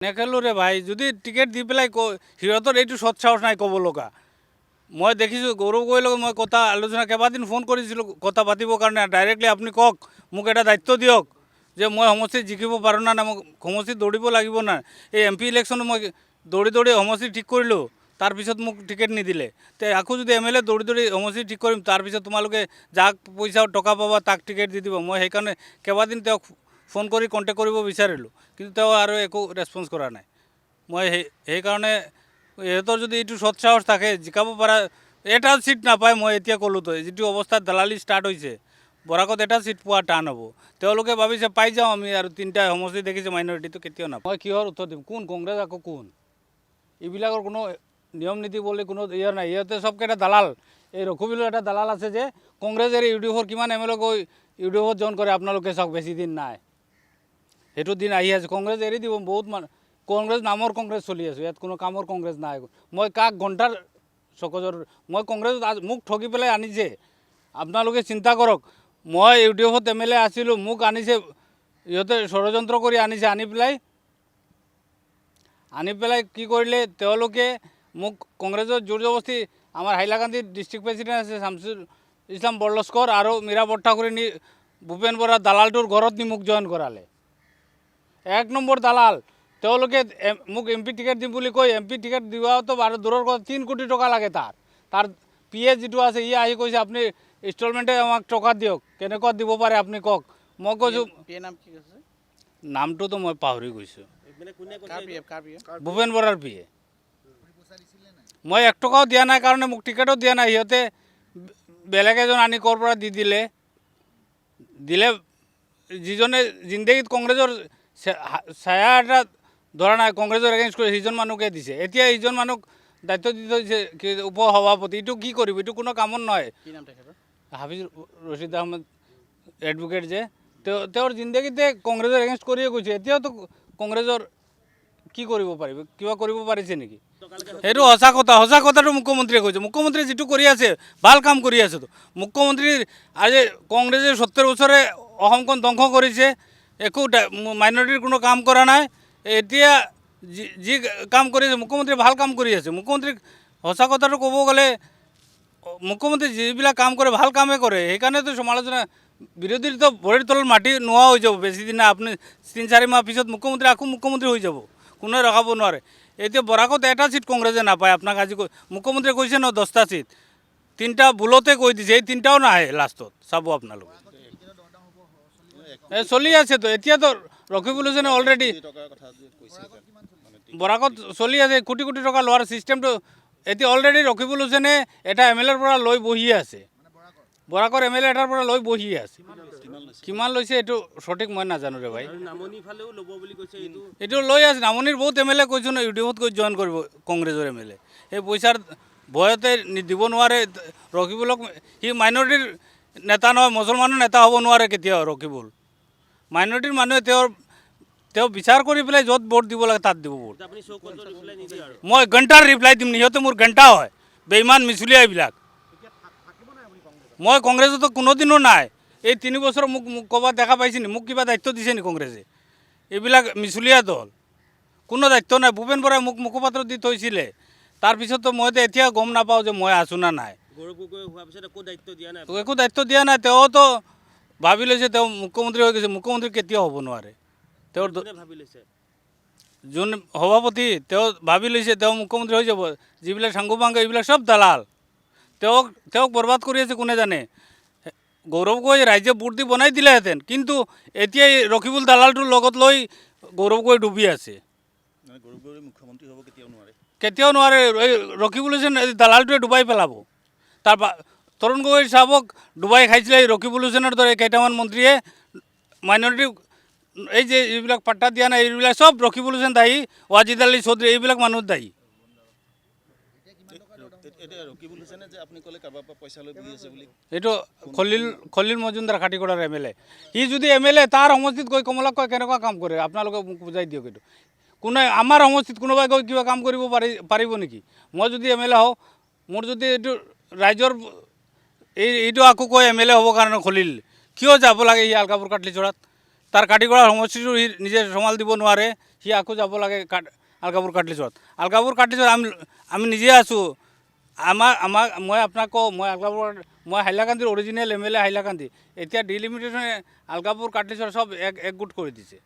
নেখেলো ৰে ভাই, যদি টিকেট দি পেলাই সিহঁতৰ এইটো সৎ সাহস নাই ক'ব লগা। মই দেখিছোঁ গৌৰৱ গগৈৰ লগত মই কথা আলোচনা কেইবাদিন ফোন কৰিছিলোঁ কথা পাতিবৰ কাৰণে। ডাইৰেক্টলি আপুনি কওক, মোক এটা দায়িত্ব দিয়ক যে মই সমষ্টিত জিকিব পাৰোঁ না নাই, মোক সমষ্টিত দৌৰিব লাগিব না। এই MP ইলেকশ্যনত মই দৌৰি দৌৰি সমষ্টি ঠিক কৰিলোঁ, তাৰপিছত মোক টিকেট নিদিলে। তে আকৌ যদি MLA দৌৰি দৌৰি সমষ্টি ঠিক কৰিম, তাৰপিছত তোমালোকে যাক পইচা টকা পাবা তাক টিকেট দি দিব। মই সেইকাৰণে কেইবাদিন তেওঁক ফোন কৰি কণ্টেক্ট কৰিব বিচাৰিলোঁ, কিন্তু তেওঁ আৰু একো ৰেছপন্স কৰা নাই। মই সেইকাৰণে ইহঁতৰ যদি এইটো সৎ সাহস থাকে, জিকাব পৰা এটা চিট নাপায়। মই এতিয়া ক'লোঁ তো যিটো অৱস্থাত দালালি ষ্টাৰ্ট হৈছে, বৰাকত এটা চিট পোৱা টান হ'ব। তেওঁলোকে ভাবিছে পাই যাওঁ আমি, আৰু 3টা সমষ্টি দেখিছে মাইনৰিটিটো কেতিয়াও নাপায়। মই কিহৰ উত্তৰ দিম? কোন কংগ্ৰেছ আকৌ কোন? এইবিলাকৰ কোনো নিয়ম নীতি বুলি কোনো ইয়াৰ নাই। ইহঁতে চবকেইটা দালাল। এই ৰঘুবীৰৰ এটা দালাল আছে যে কংগ্ৰেছ এৰি UDF কিমান MLA গৈ UDF জইন কৰে, আপোনালোকে চাওক, বেছি দিন নাই। সেইটো দিন আহি আছে। কংগ্ৰেছ এৰি দিব বহুত কংগ্ৰেছ নামৰ কংগ্ৰেছ চলি আছোঁ, ইয়াত কোনো কামৰ কংগ্ৰেছ নাই। মই কাক ঘণ্টাৰ চকজৰ, মই কংগ্ৰেছত মোক ঠগি পেলাই আনিছে। আপোনালোকে চিন্তা কৰক, মই UDF MLA আছিলোঁ, মোক আনিছে ইহঁতে ষড়যন্ত্ৰ কৰি আনিছে। আনি পেলাই কি কৰিলে তেওঁলোকে, মোক কংগ্ৰেছৰ জোৰ জবস্তি, আমাৰ হাইলাকান্দিৰ ডিষ্ট্ৰিক্ট প্ৰেচিডেণ্ট আছে শামছুল ইছলাম বৰলস্কৰ আৰু মীৰা বৰঠাকুৰে নি ভূপেন বৰা দালালটোৰ ঘৰত নি মোক জইন কৰালে। 1 নম্বৰ দালাল। তেওঁলোকে মোক MP টিকেট দিম বুলি কৈ MP টিকেট দিয়াটো বাৰু দূৰৰ কথা, 3 কোটি টকা লাগে। তাৰ PA যিটো আছে, ই আহি কৈছে আপুনি ইনষ্টলমেণ্টে আমাক টকা দিয়ক। কেনেকুৱা দিব পাৰে আপুনি কওক? মই কৈছোঁ নামটোতো মই পাহৰি গৈছোঁ। ভূপেন বৰাৰ PA। মই 1 টকাও দিয়া নাই কাৰণে মোক টিকেটো দিয়া নাই। সিহঁতে বেলেগ এজন আনি ক'ৰ পৰা দি দিলে। যিজনে জিন্দগীত কংগ্ৰেছৰ ছায়া এটা ধৰা নাই, কংগ্ৰেছৰ এগেইনষ্ট কৰি সিজন মানুহকে দিছে। এতিয়া ইজন মানুহক দায়িত্ব দি থৈছে উপ সভাপতি। এইটো কি কৰিব? এইটো কোনো কামৰ নহয়। হাফিজ ৰছিদ আহমেদ এডভোকেট যে, তেওঁৰ জিন্দগীতে কংগ্ৰেছৰ এগেইনষ্ট কৰিয়ে গৈছে। এতিয়াওতো কংগ্ৰেছৰ কি কৰিব পাৰিব? কিবা কৰিব পাৰিছে নেকি? সেইটো সঁচা কথা। সঁচা কথাটো মুখ্যমন্ত্ৰীয়ে কৈছে। মুখ্যমন্ত্ৰীয়ে যিটো কৰি আছে ভাল কাম কৰি আছেতো। মুখ্যমন্ত্ৰীৰ আজি কংগ্ৰেছে 70 বছৰে অসমখন ধ্বংস কৰিছে, একো মাইনৰিটিৰ কোনো কাম কৰা নাই। এতিয়া যি কাম কৰি আছে মুখ্যমন্ত্ৰীয়ে ভাল কাম কৰি আছে। মুখ্যমন্ত্ৰীক সঁচা কথাটো ক'ব গ'লে, মুখ্যমন্ত্ৰী যিবিলাক কাম কৰে ভাল কামেই কৰে। সেইকাৰণেতো সমালোচনা, বিৰোধীতো ভৰিৰ তলত মাটি নোহোৱা হৈ যাব বেছি দিন নাই। আপুনি 3-4 মাহ পিছত মুখ্যমন্ত্ৰী আকৌ মুখ্যমন্ত্ৰী হৈ যাব, কোনোৱে ৰখাব নোৱাৰে। এতিয়া বৰাকত এটা চিট কংগ্ৰেছে নাপায়। আপোনাক আজি মুখ্যমন্ত্ৰীয়ে কৈছে ন 10টা চিট, 3টা ভুলতে কৈ দিছে। এই 3টাও নাহে লাষ্টত, চাব আপোনালোকে। চলি আছেতো। এতিয়াতো ৰকিবুল হুছেইনে অলৰেডি বৰাকত চলি আছে। কোটি কোটি টকা লোৱাৰ ছিষ্টেমটো এতিয়া অলৰেডি ৰকিবুল হুছেইনে এটা MLAৰ পৰা লৈ বহিয়ে আছে। বৰাকৰ MLA এটাৰ পৰা লৈ বহিয়ে আছে। কিমান লৈছে এইটো সঠিক মই নাজানো ৰে ভাই। এইটো লৈ আছে। নামনিৰ বহুত MLA কৈছোঁ ন UDF গৈ জইন কৰিব কংগ্ৰেছৰ MLA। সেই পইচাৰ ভয়তে দিব নোৱাৰে ৰকিবুলক। সি মাইনৰিটিৰ নেতা নহয়, মুছলমানৰ নেতা হ'ব নোৱাৰে কেতিয়াও ৰকিবুল। মাইনৰিটিৰ মানুহে তেওঁ বিচাৰ কৰি পেলাই য'ত ভোট দিব লাগে তাত দিব ভোট। মই ঘণ্টাৰ ৰিপ্লাই দিম। সিহঁতে মোৰ ঘণ্টা হয়, বেইমান মিছলীয়া এইবিলাক। মই কংগ্ৰেছতো কোনোদিনো নাই। এই 3 বছৰ মোক ক'ৰবাত দেখা পাইছে নি? মোক কিবা দায়িত্ব দিছে নি কংগ্ৰেছে? এইবিলাক মিছলীয়া দল, কোনো দায়িত্ব নাই। ভূপেন বৰাই মোক মুখপাত্ৰ দি থৈছিলে, তাৰপিছতো মইতো এতিয়া গম নাপাওঁ যে মই আছোঁ না নাই। একো দায়িত্ব দিয়া নাই। তেওঁতো ভাবি লৈছে তেওঁ মুখ্যমন্ত্ৰী হৈ গৈছে। মুখ্যমন্ত্ৰী কেতিয়াও হ'ব নোৱাৰে। তেওঁৰ যোন সভাপতি, তেওঁ ভাবি লৈছে তেওঁ মুখ্যমন্ত্ৰী হৈ যাব। যিবিলাক সাংগু-পাংগু এইবিলাক চব দালাল। তেওঁক বৰবাদ কৰি আছে কোনে জানে। গৌৰৱ গগৈ ৰাইজে ভোট দি বনাই দিলেহেঁতেন, কিন্তু এতিয়া ৰকিবুল দালালটোৰ লগত লৈ গৌৰৱ গগৈ ডুবি আছে। কেতিয়াও নোৱাৰে। এই ৰকিবুল হুছেইন দালালটোৱে ডুবাই পেলাব। তৰুণ গগৈ চাহাবক ডুবাই খাইছিলে ৰকিবুল হুছেইনৰ দৰে কেইটামান মন্ত্ৰীয়ে। মাইনৰিটি এই যে এইবিলাক পাট্টা দিয়া নাই, এইবিলাক চব ৰকিবুল হুছেইন দায়ী, ৱাজিদ আলী চৌধুৰী এইবিলাক মানুহ দায়ী। এইটো খলিল মজুমদাৰ খাটিকোৰাৰ MLA। সি যদি MLA তাৰ সমষ্টিত গৈ কমলাক কয় কেনেকুৱা কাম কৰে আপোনালোকে মোক বুজাই দিয়ক। এইটো কোনে আমাৰ সমষ্টিত কোনোবাই গৈ কিবা কাম কৰিব পাৰিব নেকি? মই যদি MLA হওঁ, মোৰ যদি এইটো ৰাইজৰ এইটো আকৌ কয় MLA হ'বৰ কাৰণে খলিল, কিয় যাব লাগে সি আলকাপুৰ কাটলিচৰাত? তাৰ কাটিকোৰাৰ সমষ্টিটো সি নিজে চম্ভাল দিব নোৱাৰে। সি আকৌ যাব লাগে আলকাপুৰ কাটলিছত আমি নিজে আছোঁ মই আপোনাক কওঁ মই আলকাপুৰ মই হাইলাকান্দিৰ অৰিজিনেল MLA হাইলাকান্দি এতিয়া ডিলিমিটেশ্যন আলকাপুৰ কাটলিছৰ চব একগোট কৰি দিছে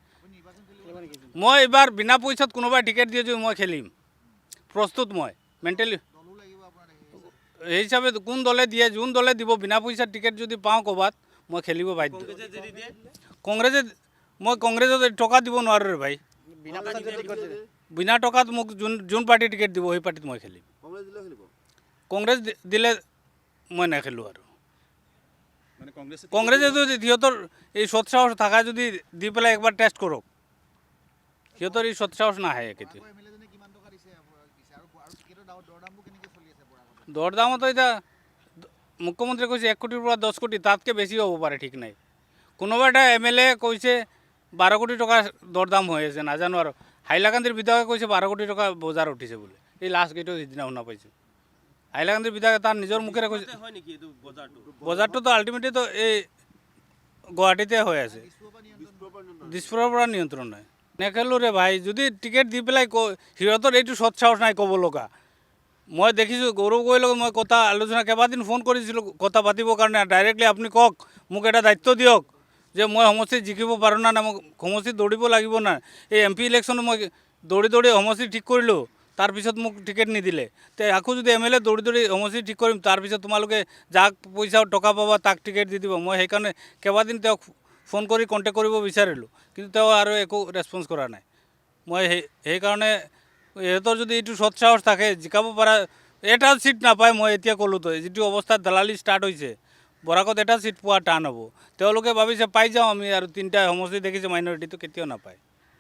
মই এইবাৰ বিনা পইচাত কোনোবাই টিকেট দিয়ে যদি মই খেলিম প্ৰস্তুত মই মেণ্টেলি সেই হিচাপে কোন দলে দিয়ে যোন দলে দিব বিনা পইচাৰ টিকেট যদি পাওঁ ক'ৰবাত মই খেলিব বাধ্য কংগ্ৰেছত টকা দিব নোৱাৰোঁ ৰে ভাই বিনা টকাত মোক যোন পাৰ্টি টিকেট দিব সেই পাৰ্টিত মই খেলিম কংগ্ৰেছ দিলে মই নেখেলোঁ আৰু কংগ্ৰেছে যদি সিহঁতৰ এই সৎ সাহস থকা যদি দি পেলাই একবাৰ টেষ্ট কৰক সিহঁতৰ এই সৎ সাহস নাহে কেতিয়া দৰ দামতো এতিয়া মুখ্যমন্ত্ৰীয়ে কৈছে 1 কোটিৰ পৰা 10 কোটি তাতকৈ বেছি হ'ব পাৰে ঠিক নাই কোনোবা এটা MLA কৈছে 12 কোটি টকা দৰ দাম হৈ আছে নাজানো আৰু হাইলাকান্দিৰ বিধায়কে কৈছে 12 কোটি টকা বজাৰ উঠিছে বোলে এই লাষ্ট গেটত সিদিনা শুনা পাইছোঁ হাইলাকান্দিৰ বিধায়কে তাৰ নিজৰ মুখেৰে কৈছে বজাৰটোতো আল্টিমেটলিতো এই গুৱাহাটীতে হৈ আছে দিছপুৰৰ পৰা নিয়ন্ত্ৰণ নাই নেখেলোঁ ৰে ভাই যদি টিকেট দি পেলাই সিহঁতৰ এইটো সৎ সাহস নাই ক'ব লগা মই দেখিছোঁ গৌৰৱ গগৈৰ লগত মই কথা আলোচনা কেইবাদিন ফোন কৰিছিলোঁ কথা পাতিবৰ কাৰণে ডাইৰেক্টলি আপুনি কওক মোক এটা দায়িত্ব দিয়ক যে মই সমষ্টিত জিকিব পাৰোঁ না মোক সমষ্টিত দৌৰিব লাগিব না এই MP ইলেকশ্যনত মই দৌৰি সমষ্টি ঠিক কৰিলোঁ তাৰপিছত মোক টিকেট নিদিলে তে আকৌ যদি MLA দৌৰি সমষ্টি ঠিক কৰিম তাৰপিছত তোমালোকে যাক পইচা টকা পাবা তাক টিকেট দি দিব মই সেইকাৰণে কেইবাদিন তেওঁক ফোন কৰি কণ্টেক্ট কৰিব বিচাৰিলোঁ কিন্তু তেওঁ আৰু একো ৰেছপন্স কৰা নাই মই সেইকাৰণে ইহঁতৰ যদি এইটো সৎ সাহস থাকে জিকাব পৰা এটা চিট নাপায় মই এতিয়া ক'লোতো যিটো অৱস্থাত দালালি ষ্টাৰ্ট হৈছে বৰাকত এটা চিট পোৱা টান হ'ব তেওঁলোকে ভাবিছে পাই যাওঁ আমি আৰু 3টা সমষ্টি দেখিছে মাইনৰিটিটো কেতিয়াও নাপায়